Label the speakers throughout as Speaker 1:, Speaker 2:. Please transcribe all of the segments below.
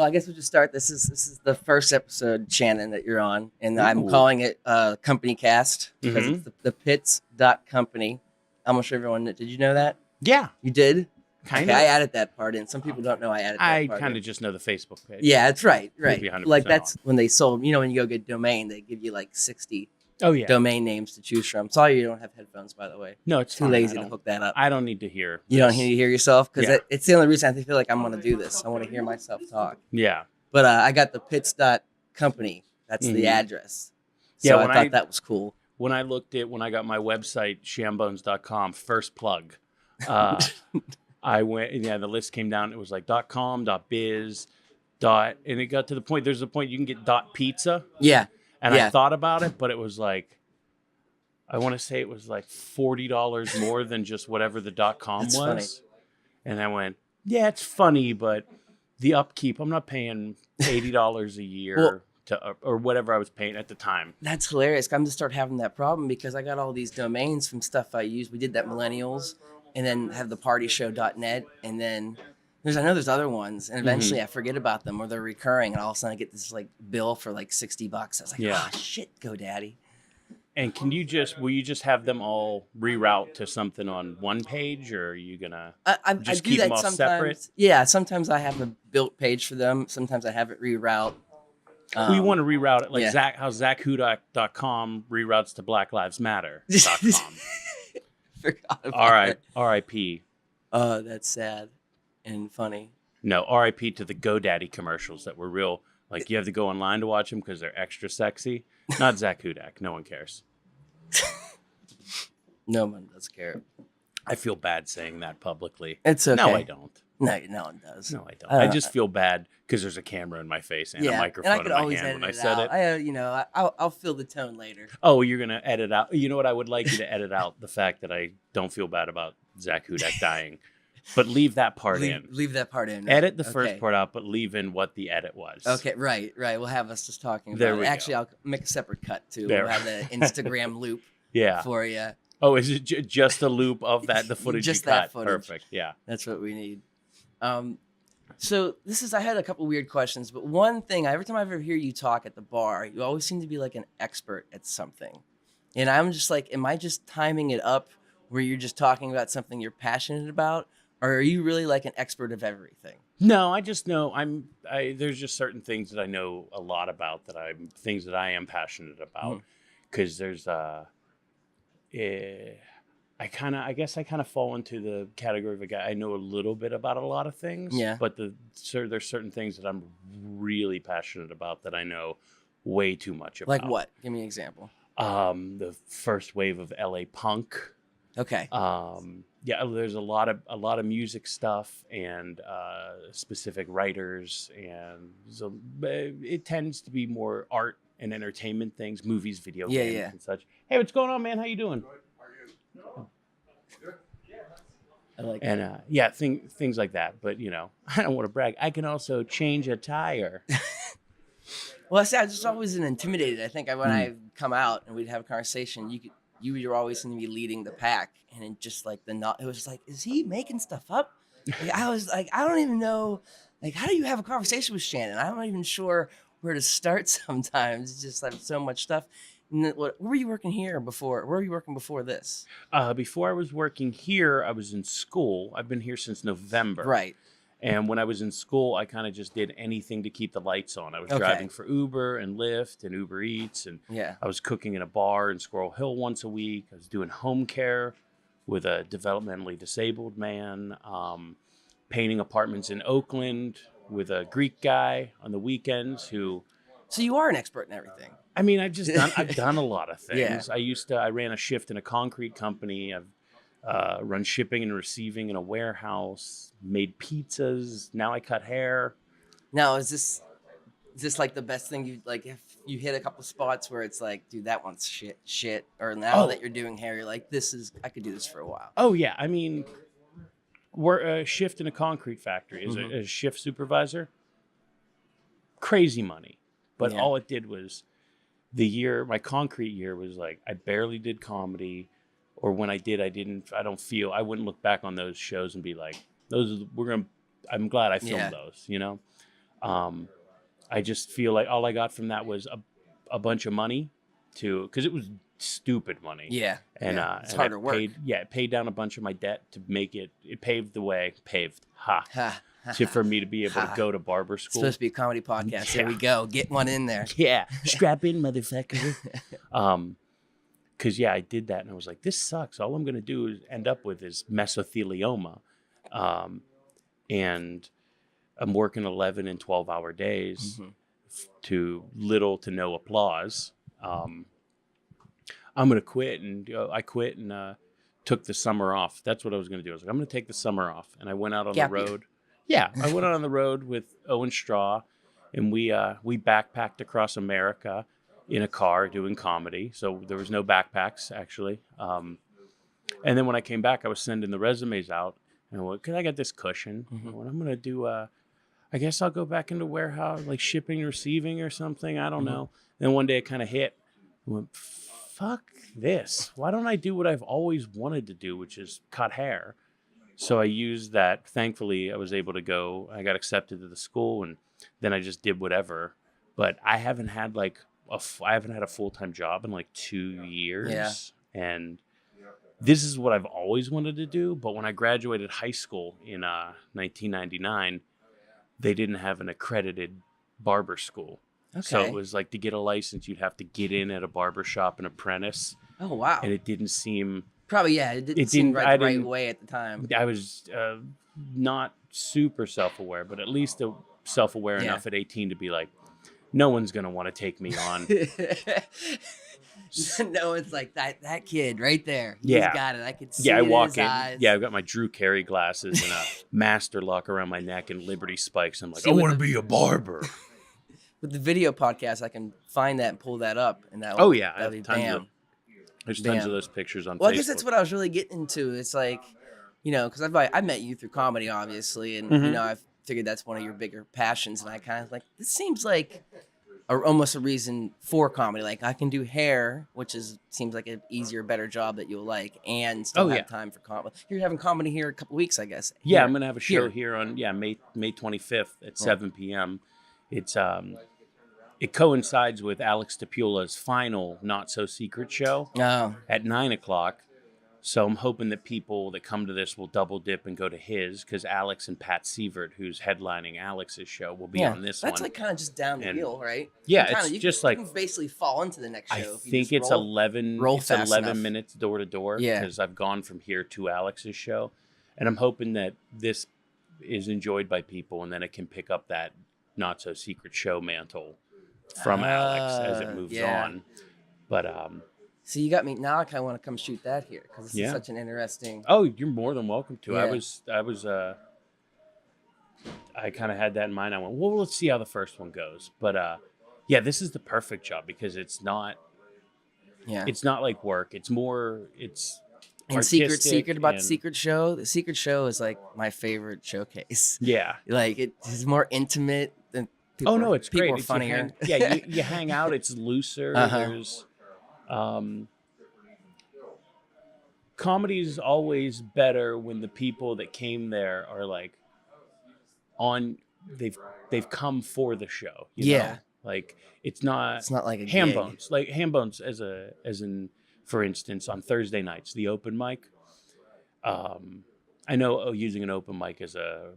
Speaker 1: I guess we'll just start. This is the first episode, Shannon, that you're on, and I'm
Speaker 2: Ooh.
Speaker 1: calling it CompanyCast because
Speaker 2: Mhm.
Speaker 1: it's the thepitts.company. I'm gonna show everyone. Did you know that?
Speaker 2: Yeah,
Speaker 1: You did?
Speaker 2: kind
Speaker 1: Okay, I
Speaker 2: of.
Speaker 1: added that part in. Some people don't know I added that
Speaker 2: I
Speaker 1: part
Speaker 2: kind
Speaker 1: in.
Speaker 2: of just know the Facebook page.
Speaker 1: Yeah, that's right.
Speaker 2: Could be 100%
Speaker 1: Like that's
Speaker 2: on.
Speaker 1: when they sold. You know, when you go get domain, they give you like 60
Speaker 2: Oh yeah.
Speaker 1: domain names to choose from. Sorry, you don't have headphones, by the way.
Speaker 2: No, it's
Speaker 1: Too
Speaker 2: fine.
Speaker 1: lazy to hook that up.
Speaker 2: I don't need to hear.
Speaker 1: You don't
Speaker 2: this.
Speaker 1: need to hear yourself because
Speaker 2: Yeah.
Speaker 1: it's the only reason I feel like I'm gonna do this. I want to hear myself talk.
Speaker 2: Yeah.
Speaker 1: But I got the pits.company. That's the
Speaker 2: Mhm.
Speaker 1: address.
Speaker 2: Yeah,
Speaker 1: So
Speaker 2: when
Speaker 1: I thought that was cool.
Speaker 2: When I got my website, shambones.com, first plug, I went, yeah, the list came down. It was like .com, .biz, and it got to the point, there's a point you can get .pizza.
Speaker 1: Yeah.
Speaker 2: And
Speaker 1: Yeah.
Speaker 2: I thought about it, but it was like, I want to say it was like $40 more than just whatever the .com
Speaker 1: That's
Speaker 2: was.
Speaker 1: funny.
Speaker 2: And I went, yeah, it's funny, but the upkeep, I'm not paying $80 a year or whatever I was paying at the time.
Speaker 1: That's hilarious. I'm just start having that problem because I got all these domains from stuff I use. We did that millennials, and then have the partyshow.net, and then I know there's other ones, and eventually I forget about them or they're recurring, and all of a sudden I get this like bill for like $60. I was like,
Speaker 2: Yeah.
Speaker 1: Shit, GoDaddy.
Speaker 2: And will you just have them all reroute to something on one page, or are you gonna
Speaker 1: I
Speaker 2: just
Speaker 1: do
Speaker 2: keep
Speaker 1: that
Speaker 2: them all
Speaker 1: sometimes.
Speaker 2: separate?
Speaker 1: Yeah, sometimes I have a built page for them. Sometimes I have it reroute.
Speaker 2: We want to reroute it like
Speaker 1: yeah.
Speaker 2: how ZachHudak.com reroutes to BlackLivesMatter.com.
Speaker 1: Forgot about it.
Speaker 2: R.I.P.
Speaker 1: Oh, that's sad and funny.
Speaker 2: No, R.I.P. to the GoDaddy commercials that were real. Like, you have to go online to watch them because they're extra sexy. Not Zach Hudak. No one cares.
Speaker 1: No one does care.
Speaker 2: I feel bad saying that publicly.
Speaker 1: It's okay.
Speaker 2: No, I don't.
Speaker 1: No, no one does.
Speaker 2: No, I don't. I just feel bad because there's a camera in my face and a microphone in my hand when I said it.
Speaker 1: I'll feel the tone later.
Speaker 2: Oh, you're going to edit out. You know what? I would like you to edit out the fact that I don't feel bad about Zach Hudak dying. But leave that part in.
Speaker 1: Leave that part in.
Speaker 2: Edit the first part out, but leave in what the edit was.
Speaker 1: Okay, right. We'll have us just talking about
Speaker 2: there
Speaker 1: it.
Speaker 2: We
Speaker 1: Actually,
Speaker 2: go.
Speaker 1: I'll make a separate cut, too.
Speaker 2: There.
Speaker 1: We'll have the Instagram loop for you.
Speaker 2: Oh, is it just a loop of the footage
Speaker 1: just
Speaker 2: you cut?
Speaker 1: That footage.
Speaker 2: Perfect, yeah.
Speaker 1: That's what we need. So I had a couple weird questions, but one thing, every time I ever hear you talk at the bar, you always seem to be like an expert at something. And I'm just like, am I just timing it up where you're just talking about something you're passionate about? Or are you really like an expert of everything?
Speaker 2: No, I just know there's just certain things that I know a lot about things that I am passionate about. Because there's I guess I kind of fall into the category of a guy. I know a little bit about a lot of things.
Speaker 1: Yeah.
Speaker 2: But there's certain things that I'm really passionate about that I know way too much about.
Speaker 1: Like what? Give me an example.
Speaker 2: The first wave of LA punk.
Speaker 1: Okay.
Speaker 2: Yeah, there's a lot of music stuff and specific writers, and so it tends to be more art and entertainment things, movies, video games, and such. Hey, what's going on, man? How you doing?
Speaker 1: I like
Speaker 2: and things like that. But I don't want to brag. I can also change a tire.
Speaker 1: Well, I say I was just always intimidated. I think when I come out and we'd have a conversation, you were always going to be leading the pack, and it just like it was just like, is he making stuff up? Like, I was like, I don't even know, like, how do you have a conversation with Shannon? I'm not even sure where to start sometimes. It's just like so much stuff. And where were you working here before? Where were you working before this?
Speaker 2: Before I was working here, I was in school. I've been here since November.
Speaker 1: Right.
Speaker 2: And when I was in school, I kind of just did anything to keep the lights on. I was driving for Uber and Lyft and Uber Eats. And I was cooking in a bar in Squirrel Hill once a week. I was doing home care with a developmentally disabled man, painting apartments in Oakland with a Greek guy on the weekends who...
Speaker 1: So you are an expert in everything.
Speaker 2: I mean, I've done a lot of things.
Speaker 1: Yeah.
Speaker 2: I ran a shift in a concrete company. I've run shipping and receiving in a warehouse, made pizzas. Now I cut hair.
Speaker 1: Now, is this like the best thing you like? If you hit a couple spots where it's like, dude, that one's shit, or now that you're doing hair, you're like, I could do this for a while.
Speaker 2: Oh yeah, I mean, we're a shift in a concrete factory as a shift supervisor. Crazy money, but all it did was my concrete year was like I barely did comedy. Or when I did, I wouldn't look back on those shows and be like, I'm glad I filmed those, I just feel like all I got from that was a bunch of money because it was stupid money.
Speaker 1: Yeah.
Speaker 2: And,
Speaker 1: It's
Speaker 2: and
Speaker 1: harder work.
Speaker 2: it paid down a bunch of my debt to make it paved the way,
Speaker 1: Ha.
Speaker 2: for me to be able to go to barber
Speaker 1: It's
Speaker 2: school.
Speaker 1: supposed to be a comedy podcast. Here we go. Get one in there.
Speaker 2: Yeah. Strap in, motherfucker. Because, I did that and I was like, this sucks. All I'm going to do is end up with is mesothelioma. And I'm working 11 and 12-hour days to little to no applause. I'm going to quit. And I quit and took the summer off. That's what I was going to do. I was like, I'm going to take the summer off. And I went out on the road. Yeah, I went out on the road with Owen Straw, and we backpacked across America in a car doing comedy. So there was no backpacks, actually. And then when I came back, I was sending the resumes out. And I went, because I got this cushion. What I'm going to do, I guess I'll go back into warehouse, like shipping, receiving or something. I don't know. Then one day it kind of hit. I went, fuck this. Why don't I do what I've always wanted to do, which is cut hair? So I used that. Thankfully, I was able to go. I got accepted to the school, and then I just did whatever. But I haven't had a full-time job in like 2 years.
Speaker 1: Yeah.
Speaker 2: And this is what I've always wanted to do. But when I graduated high school in 1999, they didn't have an accredited barber school. Okay. So it was like to get a license, you'd have to get in at a barber shop and apprentice.
Speaker 1: Oh, wow.
Speaker 2: And it didn't seem...
Speaker 1: Probably, yeah. It didn't seem the right way at the time.
Speaker 2: I was not super self-aware, but at least self-aware enough at 18 to be like, no one's going to want to take me on.
Speaker 1: No, it's like that kid right there. He's got it. I could see
Speaker 2: I walk
Speaker 1: his
Speaker 2: in.
Speaker 1: eyes.
Speaker 2: Yeah, I've got my Drew Carey glasses and a master lock around my neck and Liberty spikes. I'm like, I want to be a barber.
Speaker 1: With the video podcast, I can find that and pull that up. And that
Speaker 2: that'd be bam. There's tons of those pictures on Facebook.
Speaker 1: I guess that's what I was really getting into. It's like, because I met you through comedy, obviously, and I've figured that's one of your bigger passions. And I kind of like, this seems like almost a reason for comedy. Like I can do hair, which seems like an easier, better job that you'll like, and still have time for comedy. You're having comedy here in a couple weeks, I guess.
Speaker 2: Yeah, I'm gonna have a show here on May 25th at 7 p.m. It's it coincides with Alex DePula's final Not So Secret show at 9 o'clock. So I'm hoping that people that come to this will double dip and go to his, because Alex and Pat Sievert, who's headlining Alex's show, will be on this one.
Speaker 1: That's like kind of just down the hill, right?
Speaker 2: Yeah, you can
Speaker 1: basically fall into the next show.
Speaker 2: I think it's 11 minutes door to door, because I've gone from here to Alex's show. And I'm hoping that this is enjoyed by people, and then it can pick up that Not So Secret show mantle from Alex as it moves on. But
Speaker 1: so you got me now. I kind of want to come shoot that here because this is such an interesting.
Speaker 2: Oh, you're more than welcome to. Yeah. I kind of had that in mind. I went, well, let's see how the first one goes. But this is the perfect job because it's not like work. It's more. It's
Speaker 1: and secret about the secret show. The secret show is like my favorite showcase.
Speaker 2: Yeah,
Speaker 1: like it is more intimate than.
Speaker 2: It's
Speaker 1: people
Speaker 2: great.
Speaker 1: Are funnier.
Speaker 2: You hang out. It's looser. There's comedy is always better when the people that came there are like they've come for the show. You know? Like it's not like a ham bones. Like ham bones as in for instance on Thursday nights the open mic. I know using an open mic as a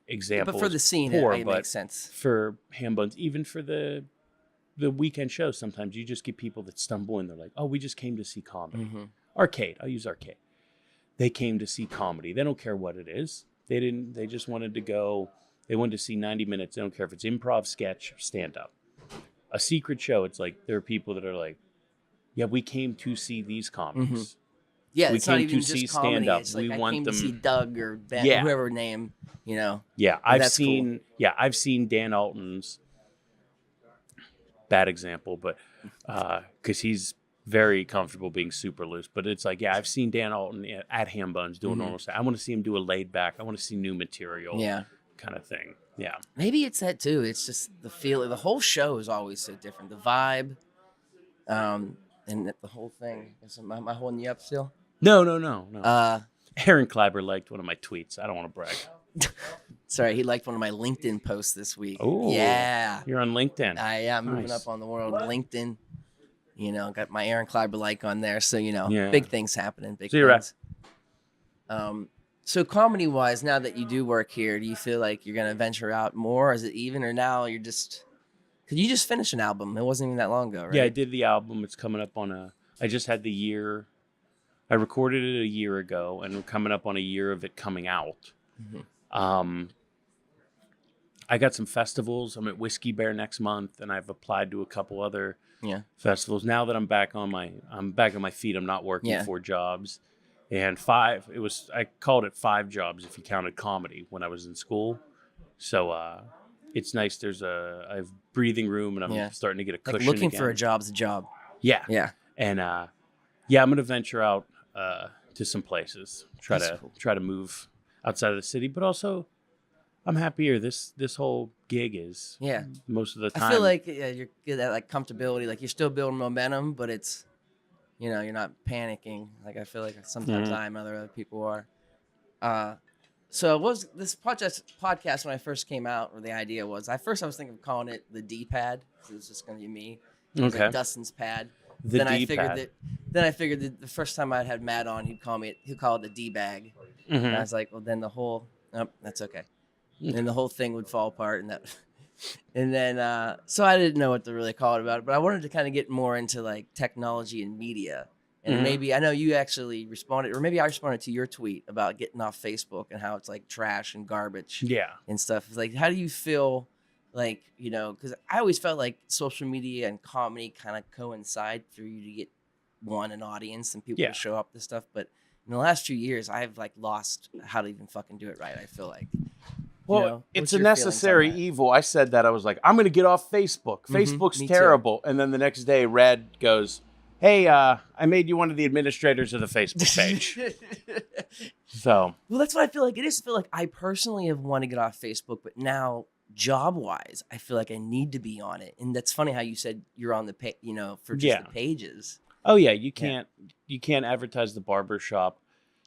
Speaker 2: example,
Speaker 1: but for the scene, it makes sense.
Speaker 2: For ham bones, even for the weekend shows, sometimes you just get people that stumble in. They're like, "Oh, we just came to see comedy." Arcade. I'll use arcade. They came to see comedy. They don't care what it is. They just wanted to go. They wanted to see 90 minutes. They don't care if it's improv, sketch, stand up. A secret show. It's like there are people that are like, "Yeah, we came to see these comics."
Speaker 1: Yeah,
Speaker 2: we
Speaker 1: it's not
Speaker 2: came
Speaker 1: even
Speaker 2: to
Speaker 1: just
Speaker 2: see
Speaker 1: comedy.
Speaker 2: stand up.
Speaker 1: It's like
Speaker 2: we
Speaker 1: I
Speaker 2: want
Speaker 1: came
Speaker 2: them
Speaker 1: to see Doug or Ben, whoever name,
Speaker 2: Yeah, I've seen. Cool. Yeah, I've seen Dan Alton's. Bad example, but because he's very comfortable being super loose. But it's like, I've seen Dan Alton at Ham Bones doing normal stuff. I want to see him do a laid back. I want to see new material. Kind of thing. Yeah.
Speaker 1: Maybe it's that too. It's just the feel. The whole show is always so different. The vibe, and the whole thing. Am I holding you up still?
Speaker 2: No. Aaron Clapper liked one of my tweets. I don't want to brag.
Speaker 1: Sorry, he liked one of my LinkedIn posts this week.
Speaker 2: Oh,
Speaker 1: yeah.
Speaker 2: You're on LinkedIn.
Speaker 1: I am moving up on the world. LinkedIn. Got my Aaron Kleiber like on there. So, big things happening. Big things. So comedy-wise, now that you do work here, do you feel like you're going to venture out more? Is it even, or now you're just... Because you just finished an album. It wasn't even that long ago, right?
Speaker 2: Yeah, I did the album. It's coming up on I just had the year... I recorded it a year ago, and we're coming up on a year of it coming out. Mm-hmm. I got some festivals. I'm at Whiskey Bear next month, and I've applied to a couple other festivals. Now that I'm back on my feet, I'm not working 4 jobs. And I called it 5 jobs if you counted comedy when I was in school. So it's nice. I have breathing room, and I'm starting to get a cushion
Speaker 1: looking
Speaker 2: again.
Speaker 1: for a job's a job.
Speaker 2: Yeah.
Speaker 1: Yeah.
Speaker 2: And I'm going to venture out to some places. Try to move outside of the city, but also I'm happier. This whole gig is most of the time.
Speaker 1: I feel like you're good at like comfortability. Like you're still building momentum, but it's you're not panicking. Like I feel like sometimes I am, other people are. So was this podcast when I first came out, or the idea was I was thinking of calling it the D pad. It was just going to be me. It was like Dustin's pad. Then I figured that the first time I had Matt on, he'd call it the D bag. Mm-hmm. And I was like, well, then that's okay. And the whole thing would fall apart, and then so I didn't know what to really call it about it, but I wanted to kind of get more into like technology and media, and maybe I know you actually responded, or maybe I responded to your tweet about getting off Facebook and how it's like trash and garbage, and stuff. It's like, how do you feel? Like, because I always felt like social media and comedy kind of coincide for you to get an audience and people to show up to stuff. But in the last few years, I've like lost how to even fucking do it right. I feel like.
Speaker 2: Well, it's a necessary evil. I said that. I was like, I'm going to get off Facebook. Facebook's terrible. Too. And then the next day, Red goes, hey, I made you one of the administrators of the Facebook page. So.
Speaker 1: Well, that's what I feel like it is. I feel like I personally have wanted to get off Facebook, but now job-wise, I feel like I need to be on it. And that's funny how you said you're on the page, for just the pages.
Speaker 2: Oh, yeah. You can't advertise the barbershop.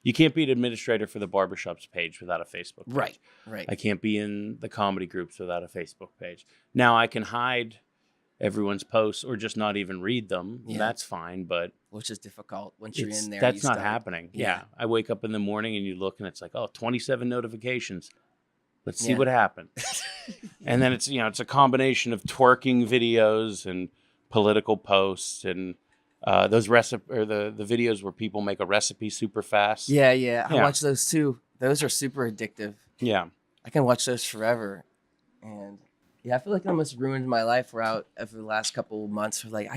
Speaker 2: You can't be an administrator for the barbershop's page without a Facebook page.
Speaker 1: Right.
Speaker 2: I can't be in the comedy groups without a Facebook page. Now, I can hide everyone's posts or just not even read them. Yeah. That's fine, but...
Speaker 1: Which is difficult once you're in there.
Speaker 2: That's not happening. Yeah. I wake up in the morning and you look and it's like, 27 notifications. Let's see what happened. And then it's, it's a combination of twerking videos and political posts and... those the videos where people make a recipe super fast.
Speaker 1: Yeah. I watch those too. Those are super addictive.
Speaker 2: Yeah.
Speaker 1: I can watch those forever. And I feel like it almost ruined my life over the last couple of months. Like,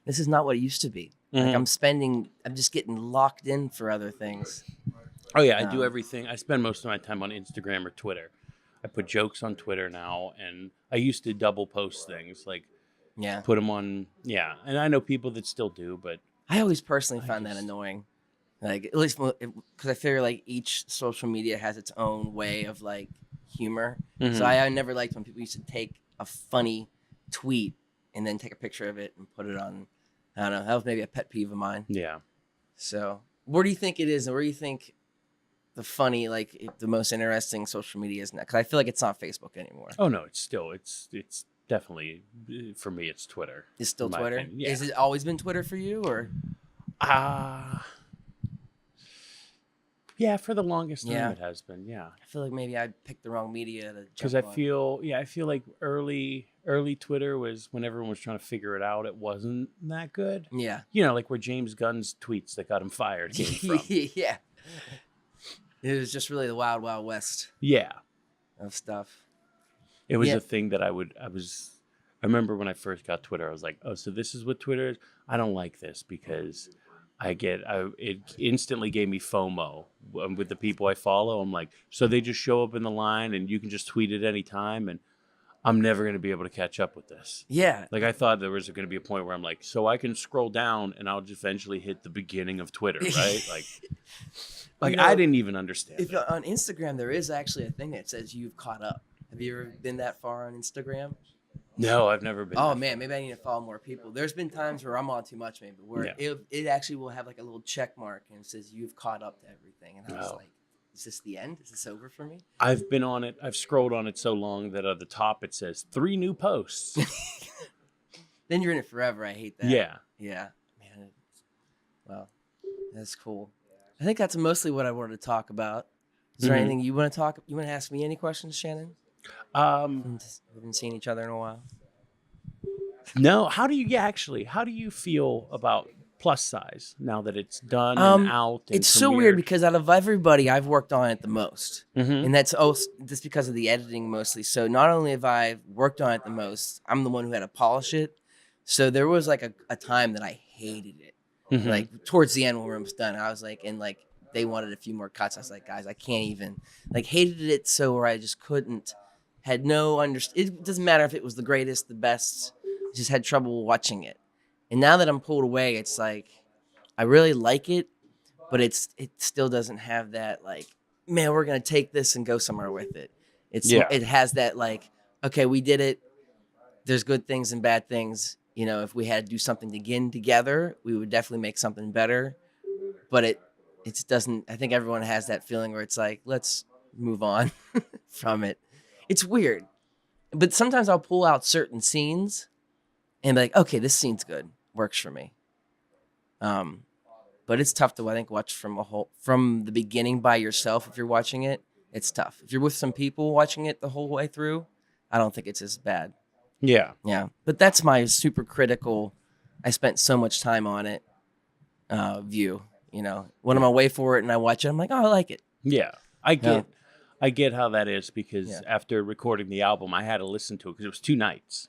Speaker 1: this is not what it used to be. Like I'm just getting locked in for other things.
Speaker 2: Oh yeah, I do everything. I spend most of my time on Instagram or Twitter. I put jokes on Twitter now, and I used to double post things like. Yeah. Put them on. Yeah. And I know people that still do, but.
Speaker 1: I always personally find that annoying. Like, at least because I figure like each social media has its own way of like humor. Mm-hmm. So I never liked when people used to take a funny tweet and then take a picture of it and put it on. I don't know. That was maybe a pet peeve of mine.
Speaker 2: Yeah.
Speaker 1: So where do you think it is? And where do you think the funny, like the most interesting social media is now? Because I feel like it's not Facebook anymore.
Speaker 2: Oh, no, it's definitely, for me, it's Twitter.
Speaker 1: It's still Twitter? Yeah. Has it always been Twitter for you, or?
Speaker 2: Yeah, for the longest time it has been, yeah.
Speaker 1: I feel like maybe I picked the wrong media to
Speaker 2: because I feel like early Twitter was when everyone was trying to figure it out, it wasn't that good.
Speaker 1: Yeah.
Speaker 2: Like where James Gunn's tweets that got him fired came from.
Speaker 1: Yeah. It was just really the wild, wild west.
Speaker 2: Yeah.
Speaker 1: Of stuff.
Speaker 2: It was a thing that I remember when I first got Twitter, I was like, oh, so this is what Twitter is? I don't like this because it instantly gave me FOMO with the people I follow. I'm like, so they just show up in the line and you can just tweet at any time and I'm never going to be able to catch up with this.
Speaker 1: Yeah.
Speaker 2: Like I thought there was going to be a point where I'm like, so I can scroll down and I'll just eventually hit the beginning of Twitter, right? Like I didn't even understand.
Speaker 1: On Instagram, there is actually a thing that says you've caught up. Have you ever been that far on Instagram?
Speaker 2: No, I've never been.
Speaker 1: Oh man, maybe I need to follow more people. There's been times where I'm on too much, maybe where it actually will have like a little check mark and it says you've caught up to everything, and I was like, is this the end? Is this over for me?
Speaker 2: I've been on it. I've scrolled on it so long that at the top it says 3 new posts.
Speaker 1: Then you're in it forever. I hate that.
Speaker 2: Yeah.
Speaker 1: Yeah. Man. Well, that's cool. I think that's mostly what I wanted to talk about. Is there anything you want to talk? You want to ask me any questions, Shannon? We haven't seen each other in a while.
Speaker 2: No. How do you feel about plus size now that it's done and out? And
Speaker 1: it's so weird because out of everybody, I've worked on it the most, and that's also just because of the editing mostly. So not only have I worked on it the most, I'm the one who had to polish it. So there was like a time that I hated it. Like towards the end when it was done, I was like, and like they wanted a few more cuts. I was like, guys, I can't even, like, hated it so where I just couldn't, had no it doesn't matter if it was the greatest, the best, just had trouble watching it. And now that I'm pulled away, it's like I really like it, but it still doesn't have that like, man, we're gonna take this and go somewhere with it. It has that like, okay, we did it. There's good things and bad things. You know, if we had to do something again together, we would definitely make something better. But it doesn't. I think everyone has that feeling where it's like, let's move on from it. It's weird, but sometimes I'll pull out certain scenes and be like, okay, this scene's good, works for me. But it's tough to, I think, watch from the beginning by yourself. If you're watching it, it's tough. If you're with some people watching it the whole way through, I don't think it's as bad.
Speaker 2: Yeah.
Speaker 1: Yeah. But that's my super critical, I spent so much time on it view. You know, when I'm away for it and I watch it, I'm like, oh, I like it.
Speaker 2: Yeah. I get how that is because after recording the album, I had to listen to it because it was 2 nights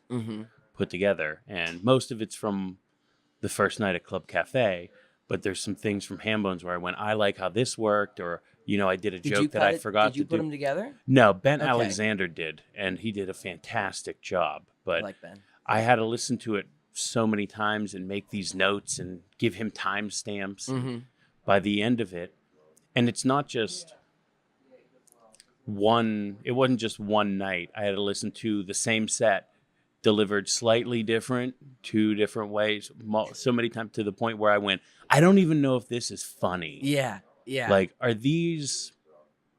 Speaker 2: put together. And most of it's from the first night at Club Cafe. But there's some things from Hambones where I went, I like how this worked, or, you know, I did a joke that I forgot to do.
Speaker 1: Did you put them together?
Speaker 2: No, Ben Alexander did, and he did a fantastic job. But
Speaker 1: I like Ben.
Speaker 2: I had to listen to it so many times and make these notes and give him timestamps by the end of it. And it's not just it wasn't just one night. I had to listen to the same set delivered slightly different, 2 different ways, so many times to the point where I went, I don't even know if this is funny.
Speaker 1: Yeah, yeah.
Speaker 2: Like, are these...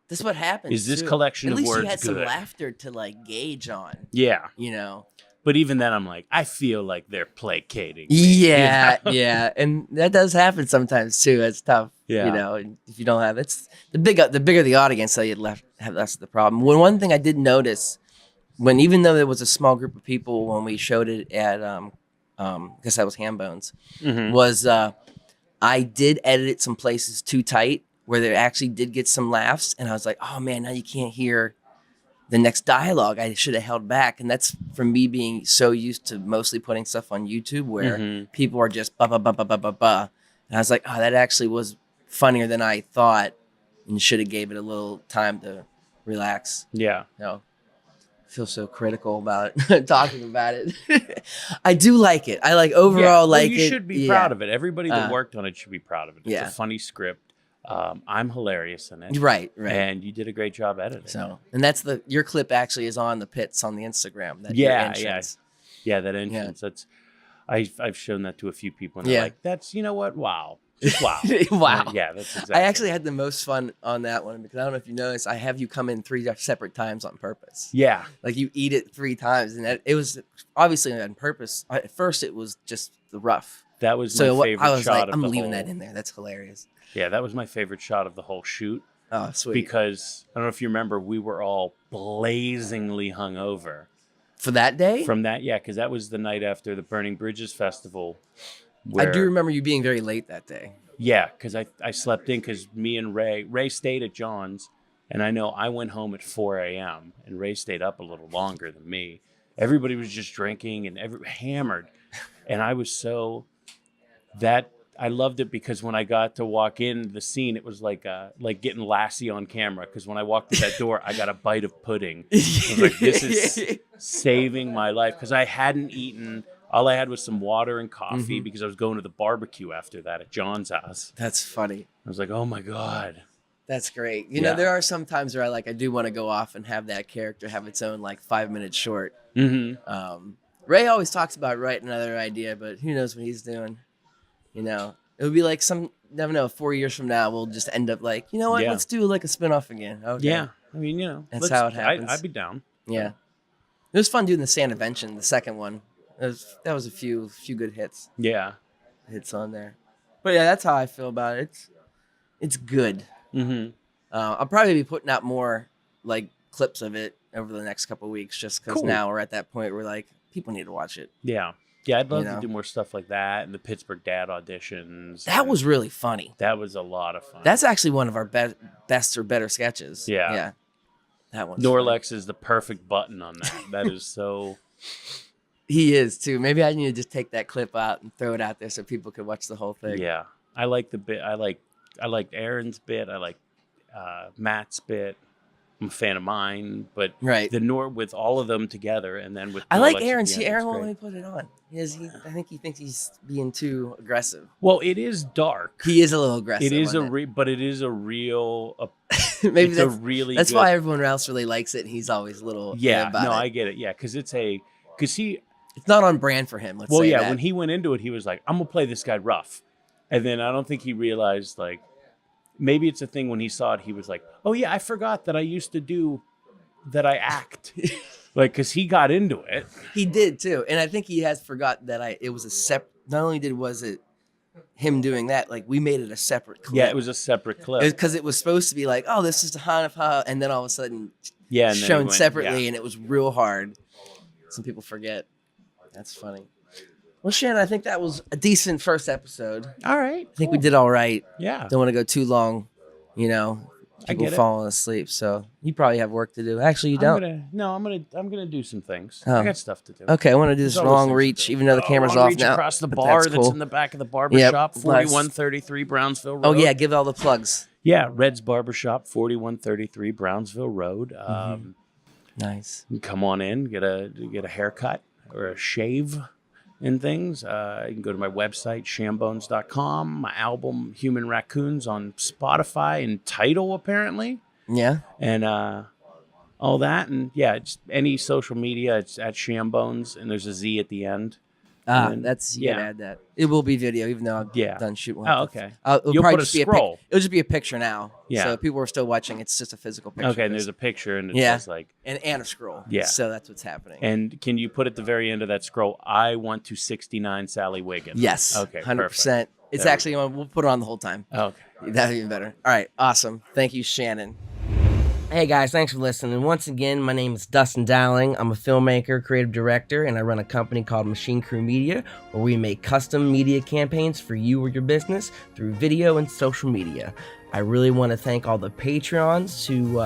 Speaker 1: This is what happens,
Speaker 2: Is this collection of words good?
Speaker 1: At least you had some laughter to, like, gauge on.
Speaker 2: Yeah.
Speaker 1: You know?
Speaker 2: But even then, I'm like, I feel like they're placating me.
Speaker 1: Yeah, you know? Yeah. And that does happen sometimes, too. It's tough.
Speaker 2: Yeah.
Speaker 1: You know, if you don't have... It's the bigger the audience, so you have less of the problem. One thing I did notice... even though there was a small group of people when we showed it at, I guess that was Hambones, was I did edit it some places too tight where they actually did get some laughs. And I was like, oh man, now you can't hear the next dialogue. I should have held back. And that's from me being so used to mostly putting stuff on YouTube where people are just ba ba ba ba ba ba ba. And I was like, oh, that actually was funnier than I thought and should have gave it a little time to relax.
Speaker 2: Yeah.
Speaker 1: You know? Feel so critical about it, talking about it. I do like it. I like overall like it.
Speaker 2: You should be proud of it. Everybody that worked on it should be proud of it. It's a funny script. I'm hilarious in it.
Speaker 1: Right.
Speaker 2: And you did a great job editing.
Speaker 1: So, and that's your clip actually is on the Pits on the Instagram. That
Speaker 2: that entrance. That's I've shown that to a few people and they're like, that's, you know what? Wow. Just wow.
Speaker 1: Wow.
Speaker 2: Yeah, that's exactly.
Speaker 1: I actually had the most fun on that one because I don't know if you noticed, I have you come in 3 separate times on purpose.
Speaker 2: Yeah.
Speaker 1: Like you eat it 3 times and it was obviously on purpose. At first it was just the rough.
Speaker 2: That was my favorite shot
Speaker 1: I was like,
Speaker 2: of
Speaker 1: I'm
Speaker 2: the
Speaker 1: leaving
Speaker 2: whole...
Speaker 1: that in there. That's hilarious.
Speaker 2: Yeah, that was my favorite shot of the whole shoot.
Speaker 1: Oh, sweet.
Speaker 2: Because I don't know if you remember, we were all blazingly hungover.
Speaker 1: For that day?
Speaker 2: Because that was the night after the Burning Bridges Festival.
Speaker 1: I do remember you being very late that day.
Speaker 2: Yeah, because I slept in because me and Ray stayed at John's, and I know I went home at 4 a.m., and Ray stayed up a little longer than me. Everybody was just drinking and hammered, and I was I loved it because when I got to walk in the scene, it was like getting Lassie on camera. Because when I walked through that door, I got a bite of pudding. I was like, this is saving my life because I hadn't eaten. All I had was some water and coffee because I was going to the barbecue after that at John's house.
Speaker 1: That's funny.
Speaker 2: I was like, oh my God.
Speaker 1: That's great. You know, there are some times where I do want to go off and have that character have its own 5-minute short. Ray always talks about writing another idea, but who knows what he's doing. You know, It would be like never know, 4 years from now, we'll just end up like, you know what?
Speaker 2: Yeah.
Speaker 1: Let's do like a spinoff again. Okay.
Speaker 2: Yeah. I mean, you know,
Speaker 1: that's how it happens.
Speaker 2: I'd be down.
Speaker 1: Yeah. It was fun doing the Santavention, the second one. That was a few good hits.
Speaker 2: Yeah.
Speaker 1: Hits on there. But yeah, that's how I feel about it. It's good.
Speaker 2: Mm-hmm.
Speaker 1: I'll probably be putting out more like clips of it over the next couple of weeks, just because now we're at that point where like people need to watch it.
Speaker 2: Yeah. Yeah, I'd love to do more stuff like that and the Pittsburgh Dad auditions.
Speaker 1: That was really funny.
Speaker 2: That was a lot of fun.
Speaker 1: That's actually one of our best or better sketches.
Speaker 2: Yeah.
Speaker 1: Yeah. That one.
Speaker 2: Norlex is the perfect button on that. That is so.
Speaker 1: He is too. Maybe I need to just take that clip out and throw it out there so people could watch the whole thing.
Speaker 2: Yeah. I like the bit. I liked Aaron's bit. I like Matt's bit. I'm a fan of mine, but with all of them together, and then with
Speaker 1: I like Aaron. See, Aaron won't let me put it on. I think he thinks he's being too aggressive.
Speaker 2: Well, it is dark.
Speaker 1: He is a little aggressive.
Speaker 2: It is but it is a real.
Speaker 1: Maybe
Speaker 2: that's
Speaker 1: why everyone else really likes it. And he's always a little about it.
Speaker 2: I get it. Yeah, because
Speaker 1: it's not on brand for him.
Speaker 2: When he went into it, he was like, "I'm gonna play this guy rough," and then I don't think he realized like. Maybe it's a thing when he saw it, he was like, oh, yeah, I forgot that I used to do that I act. Like, because he got into it.
Speaker 1: He did, too. And I think he has forgot that it was a separate, not only was it him doing that, like, we made it a separate clip.
Speaker 2: Yeah, it was a separate clip.
Speaker 1: Because it was supposed to be like, oh, this is the Hanafa, and then all of a sudden
Speaker 2: and
Speaker 1: shown separately, and it was real hard. Some people forget. That's funny. Well, Shannon, I think that was a decent first episode.
Speaker 2: All right.
Speaker 1: I think we did all right.
Speaker 2: Yeah.
Speaker 1: Don't want to go too long, people falling asleep. So you probably have work to do. Actually, you don't.
Speaker 2: I'm gonna do some things. I got stuff to do.
Speaker 1: Okay, I want to do this long reach, even though the camera's off now.
Speaker 2: Across the bar that's in the back of the barbershop, 4133 Brownsville Road.
Speaker 1: Oh yeah, give all the plugs.
Speaker 2: Yeah, Red's Barbershop, 4133 Brownsville Road.
Speaker 1: Nice.
Speaker 2: Come on in, get a haircut or a shave. And things. You can go to my website, shambones.com. My album, Human Raccoons, on Spotify and Tidal, apparently.
Speaker 1: Yeah.
Speaker 2: And all that. And yeah, it's any social media, it's at Shambones, and there's a Z at the end.
Speaker 1: You gotta add that. It will be video, even though I'm done shooting.
Speaker 2: Oh, okay.
Speaker 1: You'll
Speaker 2: put a scroll.
Speaker 1: It'll just be a picture now.
Speaker 2: Yeah.
Speaker 1: So if people are still watching, it's just a physical picture.
Speaker 2: Okay, and there's a picture, and it says like...
Speaker 1: And a scroll.
Speaker 2: Yeah.
Speaker 1: So that's what's happening.
Speaker 2: And can you put at the very end of that scroll, I want to 69 Sally Wiggin?
Speaker 1: Yes.
Speaker 2: Okay,
Speaker 1: 100%.
Speaker 2: Perfect.
Speaker 1: It's actually, we'll put it on the whole time.
Speaker 2: Okay.
Speaker 1: That'd be even better. All right. Awesome. Thank you, Shannon. Hey guys, thanks for listening. Once again, my name is Dustin Dowling. I'm a filmmaker, creative director, and I run a company called Machine Crew Media, where we make custom media campaigns for you or your business through video and social media. I really want to thank all the Patreons who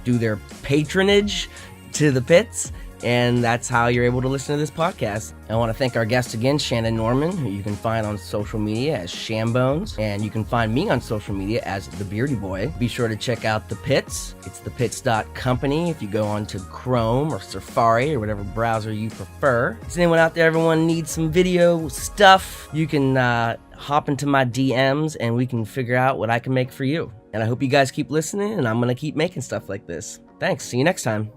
Speaker 1: do their patronage to the Pits, and that's how you're able to listen to this podcast. I want to thank our guest again, Shannon Norman, who you can find on social media as Shambones, and you can find me on social media as The Beardy Boy. Be sure to check out The Pits. It's thepitts.company if you go on to Chrome or Safari or whatever browser you prefer. Does anyone out there, everyone needs some video stuff? You can hop into my DMs and we can figure out what I can make for you. And I hope you guys keep listening, and I'm going to keep making stuff like this. Thanks. See you next time.